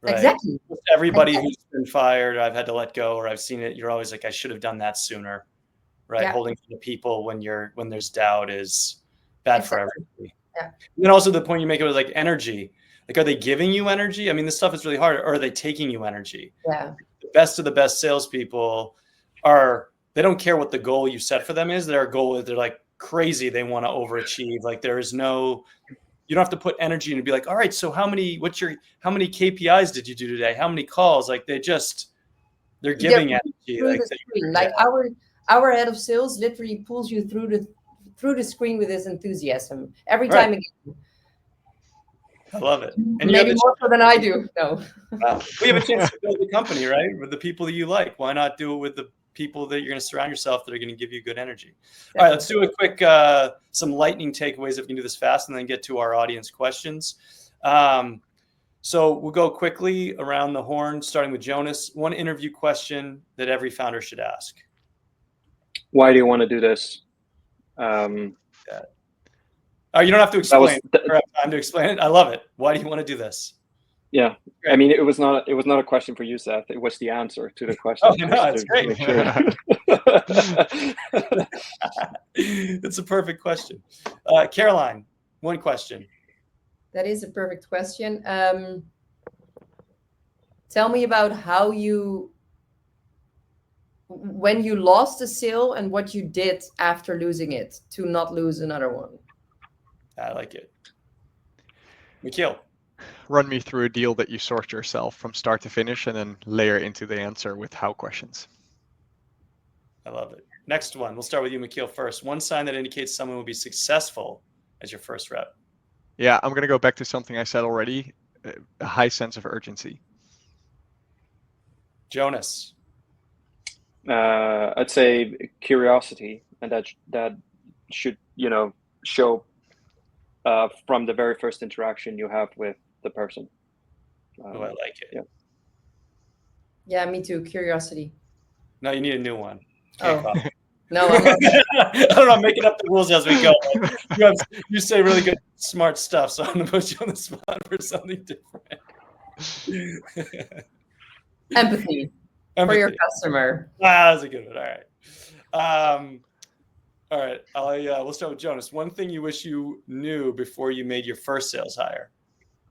Right? Exactly. Everybody who's been fired, I've had to let go, or I've seen it, you're always like, I should have done that sooner. Right. Yeah. Holding to people when there's doubt is bad for everybody. Yeah. And then also the point you make, it was like energy. Like, are they giving you energy? I mean, this stuff is really hard. Or are they taking you energy? Yeah. The best of the best salespeople they don't care what the goal you set for them is. Their goal is, they're like crazy. They want to overachieve. Like, you don't have to put energy in and be like, all right, so how many KPIs did you do today? How many calls? Like, they're giving energy. Like our head of sales literally pulls you through the screen with his enthusiasm every time again. I love it. And maybe more so than I do. No. Wow. We have a chance to build a company, right? With the people that you like. Why not do it with the people that you're going to surround yourself that are going to give you good energy? All right, let's do a quick, some lightning takeaways if we can do this fast, and then get to our audience questions. So we'll go quickly around the horn, starting with Jonas. One interview question that every founder should ask. Why do you want to do this? You don't have to explain. Time to explain it. I love it. Why do you want to do this? Yeah, I mean, it was not a question for you, Seth. It was the answer to the question. Oh, no, that's great. It's a perfect question. Caroline, one question. That is a perfect question. Tell me about when you lost a sale and what you did after losing it to not lose another one. I like it. Machiel. Run me through a deal that you sourced yourself from start to finish, and then layer into the answer with how questions. I love it. Next one. We'll start with you, Machiel, first. One sign that indicates someone will be successful as your first rep. Yeah, I'm going to go back to something I said already, a high sense of urgency. Jonas. I'd say curiosity, and that should, show from the very first interaction you have with the person. I like it. Yeah, me too. Curiosity. No, you need a new one. No, I'm not. I don't know. I'm making up the rules as we go. You say really good, smart stuff, so I'm going to put you on the spot for something different. Empathy for your customer. That's a good one. All right. We'll start with Jonas. One thing you wish you knew before you made your first sales hire.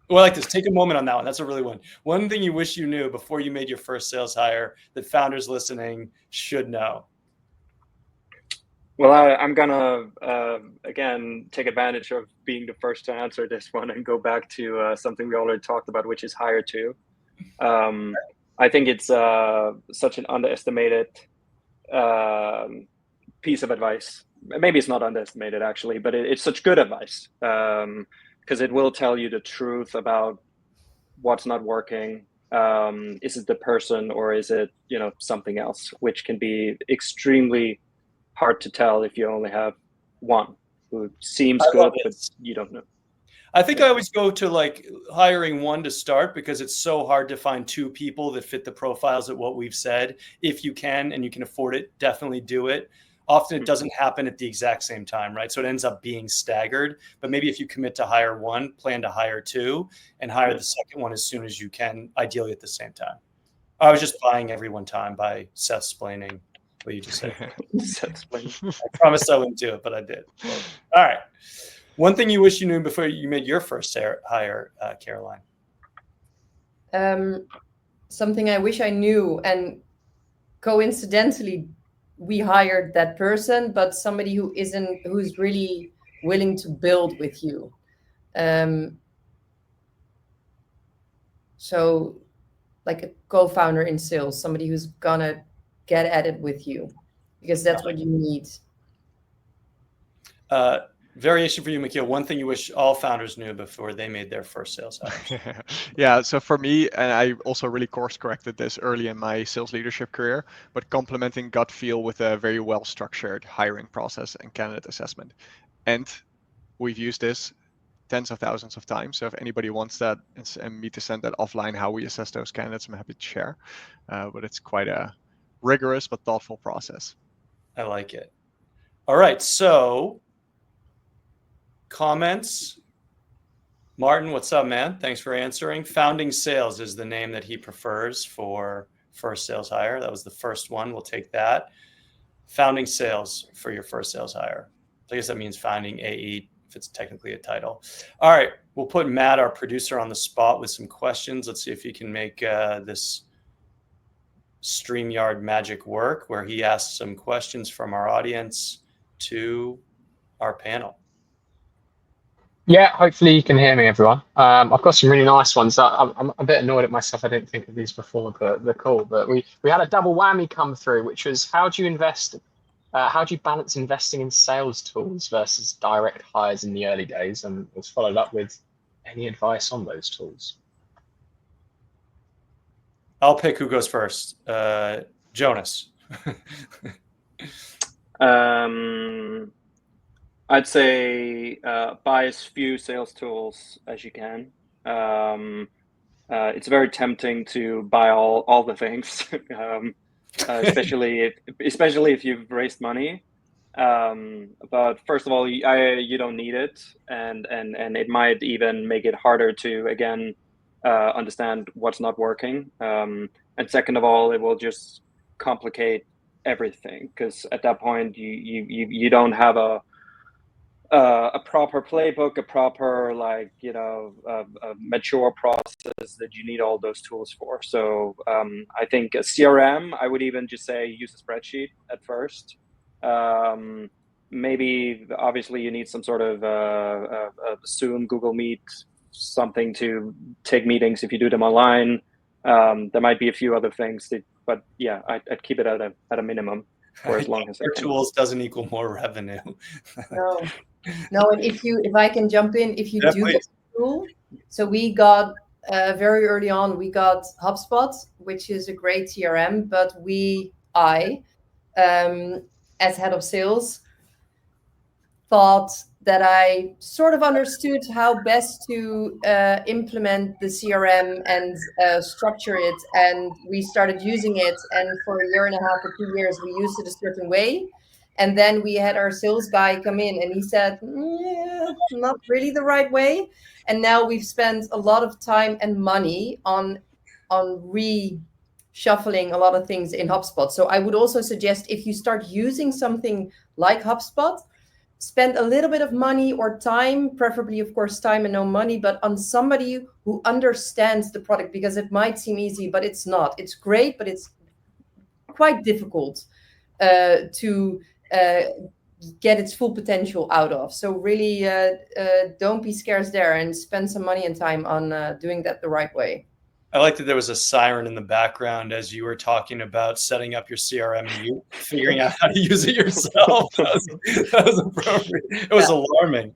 Well, I like this. Take a moment on that one. That's a really one. One thing you wish you knew before you made your first sales hire that founders listening should know. Well, I'm going to, again, take advantage of being the first to answer this one and go back to something we already talked about, which is hire to. I think it's such an underestimated piece of advice. Maybe it's not underestimated, actually, but it's such good advice because it will tell you the truth about what's not working. Is it the person or is it, something else, which can be extremely hard to tell if you only have one who seems good, but you don't know. I think I always go to like hiring one to start because it's so hard to find two people that fit the profiles of what we've said. If you can and you can afford it, definitely do it. Often it doesn't happen at the exact same time, right? So it ends up being staggered. But maybe if you commit to hire one, plan to hire two, and hire the second one as soon as you can, ideally at the same time. I was just buying everyone time by Seth-splaining what you just said. I promised I wouldn't do it, but I did. Well, all right. One thing you wish you knew before you made your first hire, Caroline. Something I wish I knew, and coincidentally, we hired that person, but somebody who's really willing to build with you. So like a co-founder in sales, somebody who's gonna get at it with you, because that's what you need. Variation for you, Machiel. One thing you wish all founders knew before they made their first sales hire. Yeah, so for me, and I also really course corrected this early in my sales leadership career, but complementing gut feel with a very well structured hiring process and candidate assessment. And we've used this tens of thousands of times. So if anybody wants that and me to send that offline, how we assess those candidates, I'm happy to share. But it's quite a rigorous but thoughtful process. I like it. All right, so comments. Martin, what's up, man? Thanks for answering. Founding Sales is the name that he prefers for first sales hire. That was the first one. We'll take that. Founding Sales for your first sales hire. I guess that means founding AE, if it's technically a title. All right, we'll put Matt, our producer, on the spot with some questions. Let's see if he can make this StreamYard magic work, where he asks some questions from our audience to our panel. Yeah, hopefully you can hear me, everyone. I've got some really nice ones. I'm a bit annoyed at myself. I didn't think of these before the call, but we had a double whammy come through, which was how do you balance investing in sales tools versus direct hires in the early days? And was followed up with any advice on those tools. I'll pick who goes first. Jonas. I'd say buy as few sales tools as you can. It's very tempting to buy all the things, especially if you've raised money. But first of all, you don't need it, and it might even make it harder to again understand what's not working. And second of all, it will just complicate everything, because at that point you don't have a proper playbook, a proper a mature process that you need all those tools for. So I think a CRM, I would even just say use a spreadsheet at first. Maybe obviously you need some sort of Zoom, Google Meet, something to take meetings if you do them online. There might be a few other things, but yeah, I'd keep it at a minimum for as long as your tools doesn't equal more revenue. No, and if I can jump in, if you do get a tool, so we got very early on, we got HubSpot, which is a great CRM, but I, as head of sales, thought that I sort of understood how best to implement the CRM and structure it, and we started using it, and for a year and a half or 2 years, we used it a certain way. And then we had our sales guy come in and he said, yeah, not really the right way. And now we've spent a lot of time and money on reshuffling a lot of things in HubSpot. So I would also suggest, if you start using something like HubSpot, spend a little bit of money or time, preferably, of course, time and no money, but on somebody who understands the product, because it might seem easy, but it's not. It's great, but it's quite difficult to get its full potential out of. So really don't be scarce there, and spend some money and time on doing that the right way. I like that there was a siren in the background as you were talking about setting up your CRM and you figuring out how to use it yourself. That was appropriate. It was alarming.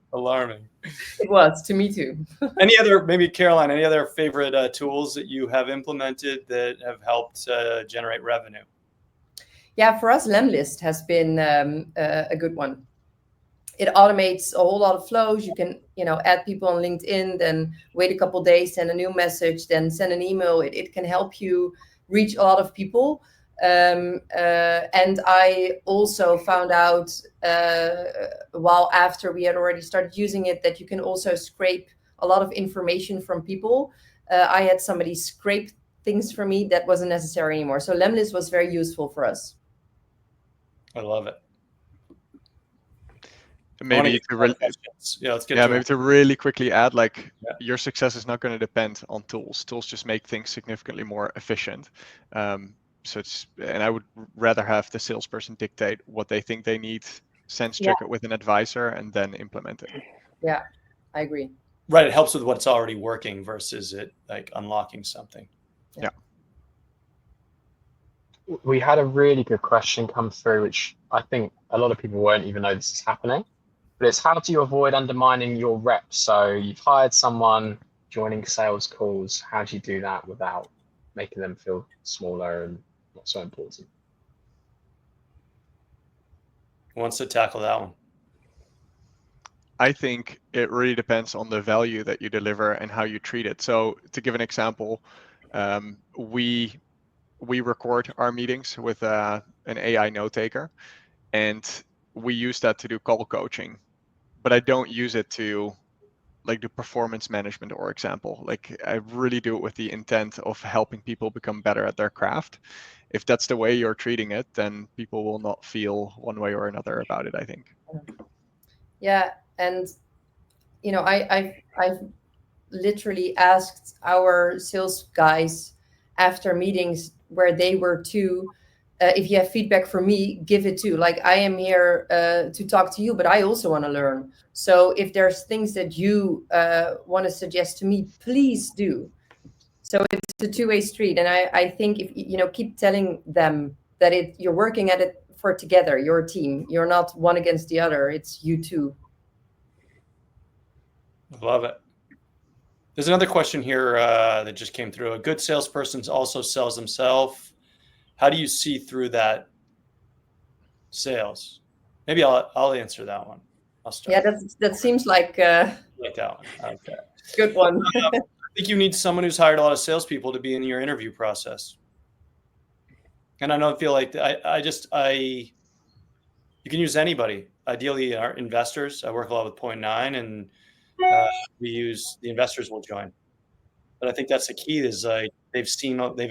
It was, to me too. Any other, maybe Caroline, any other favorite tools that you have implemented that have helped generate revenue? Yeah, for us, Lemlist has been a good one. It automates a whole lot of flows. You can, add people on LinkedIn, then wait a couple of days, send a new message, then send an email. It can help you reach a lot of people. And I also found out a while after we had already started using it that you can also scrape a lot of information from people. I had somebody scrape things for me that wasn't necessary anymore. So Lemlist was very useful for us. I love it. Maybe to maybe to really quickly add, like, your success is not going to depend on tools. Tools just make things significantly more efficient. So and I would rather have the salesperson dictate what they think they need, sense check it with an advisor, and then implement it. Yeah, I agree. Right, it helps with what's already working versus it like unlocking something. Yeah. We had a really good question come through, which I think a lot of people won't even know this is happening. But it's, how do you avoid undermining your reps? So you've hired someone joining sales calls. How do you do that without making them feel smaller and not so important? Who wants to tackle that one? I think it really depends on the value that you deliver and how you treat it. So to give an example, we record our meetings with an AI note taker, and we use that to do call coaching. But I don't use it to like do performance management, or example. Like, I really do it with the intent of helping people become better at their craft. If that's the way you're treating it, then people will not feel one way or another about it, I think. Yeah, and I've literally asked our sales guys after meetings where they were too, if you have feedback for me, give it too. Like, I am here to talk to you, but I also want to learn. So if there's things that you want to suggest to me, please do. So it's a two-way street. And I think if keep telling them that you're working at it for together, your team. You're not one against the other. It's you two. Love it. There's another question here that just came through. A good salesperson also sells themselves. How do you see through that sales? Maybe I'll answer that one. I'll start. Yeah, that seems like that one. Okay. Good one. I think you need someone who's hired a lot of salespeople to be in your interview process. And I don't feel like you can use anybody. Ideally, our investors. I work a lot with Point 9, and the investors will join. But I think that's the key, is like they've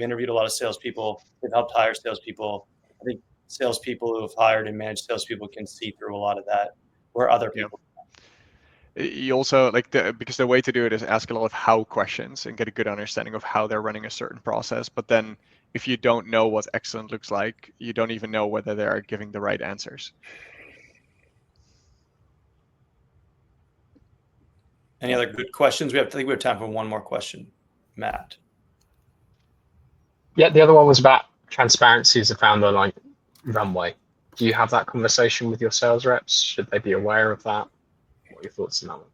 interviewed a lot of salespeople. They've helped hire salespeople. I think salespeople who have hired and managed salespeople can see through a lot of that, where other people. You also because the way to do it is ask a lot of how questions and get a good understanding of how they're running a certain process. But then if you don't know what excellent looks like, you don't even know whether they are giving the right answers. Any other good questions? I think we have time for one more question. Matt. Yeah, the other one was about transparency as a founder, like runway. Do you have that conversation with your sales reps? Should they be aware of that? What are your thoughts on that one?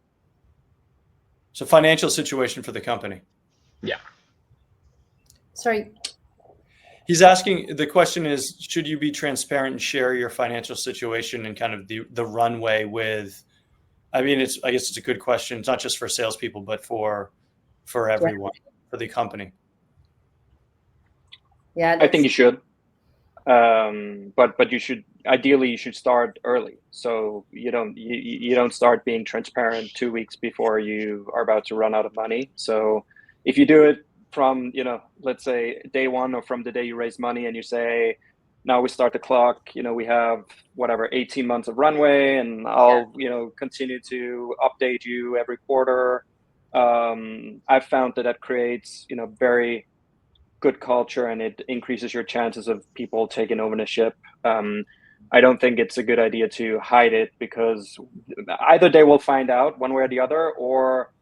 So financial situation for the company. Yeah. Sorry. He's asking, the question is, should you be transparent and share your financial situation and kind of the runway with, I guess it's a good question. It's not just for salespeople, but for everyone, for the company. Yeah, I think you should. But you should start early. So you don't start being transparent 2 weeks before you are about to run out of money. So if you do it from, let's say day one, or from the day you raise money, and you say, now we start the clock, we have 18 months of runway, and I'll, continue to update you every quarter. I've found that creates, very good culture, and it increases your chances of people taking ownership. I don't think it's a good idea to hide it, because either they will find out one way or the other, or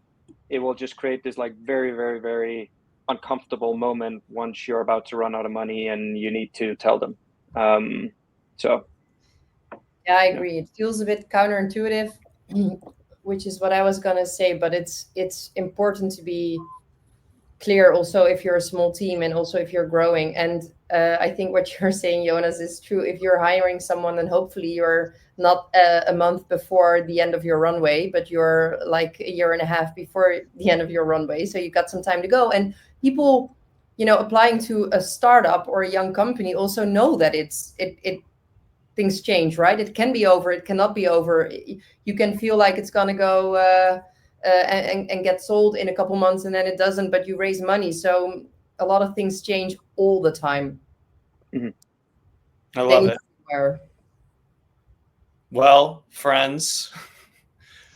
it will just create this very, very, very uncomfortable moment once you're about to run out of money and you need to tell them. Yeah, I agree. It feels a bit counterintuitive, which is what I was gonna say, but it's important to be clear also if you're a small team, and also if you're growing. And I think what you're saying, Jonas, is true. If you're hiring someone, then hopefully you're not a month before the end of your runway, but you're like a year and a half before the end of your runway. So you've got some time to go. And people, applying to a startup or a young company also know that things change, right? It can be over, it cannot be over. You can feel like it's gonna go and get sold in a couple months, and then it doesn't, but you raise money. So a lot of things change all the time. I love it. Everywhere. Well, friends,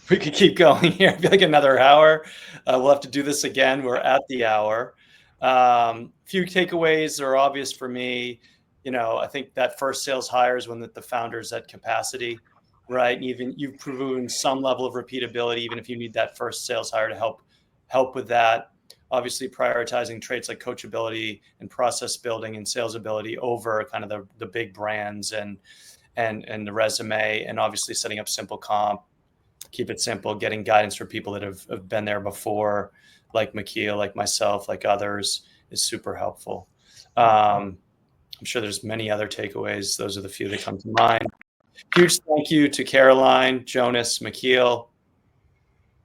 we could keep going here. I feel like another hour. We'll have to do this again. We're at the hour. Few takeaways are obvious for me. I think that first sales hire is when the founder's at capacity, right? And even you've proven some level of repeatability, even if you need that first sales hire to help with that. Obviously, prioritizing traits like coachability and process building and sales ability over kind of the big brands and the resume, and obviously setting up simple comp. Keep it simple, getting guidance for people that have been there before, like Machiel, like myself, like others, is super helpful. I'm sure there's many other takeaways. Those are the few that come to mind. Huge thank you to Caroline, Jonas, Machiel.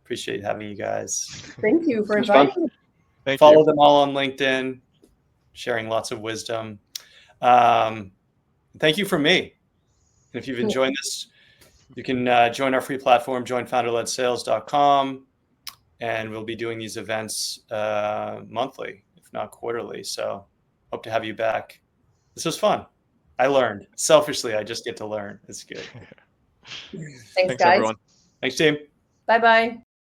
Appreciate having you guys. Thank you for It was fun. inviting me. Follow them all on LinkedIn, sharing lots of wisdom. Thank you from me. And if you've enjoyed this, you can join our free platform, joinfounderledsales.com, and we'll be doing these events monthly, if not quarterly. So hope to have you back. This was fun. I learned. Selfishly, I just get to learn. It's good. Thanks, guys. Everyone. Thanks, team. Bye-bye.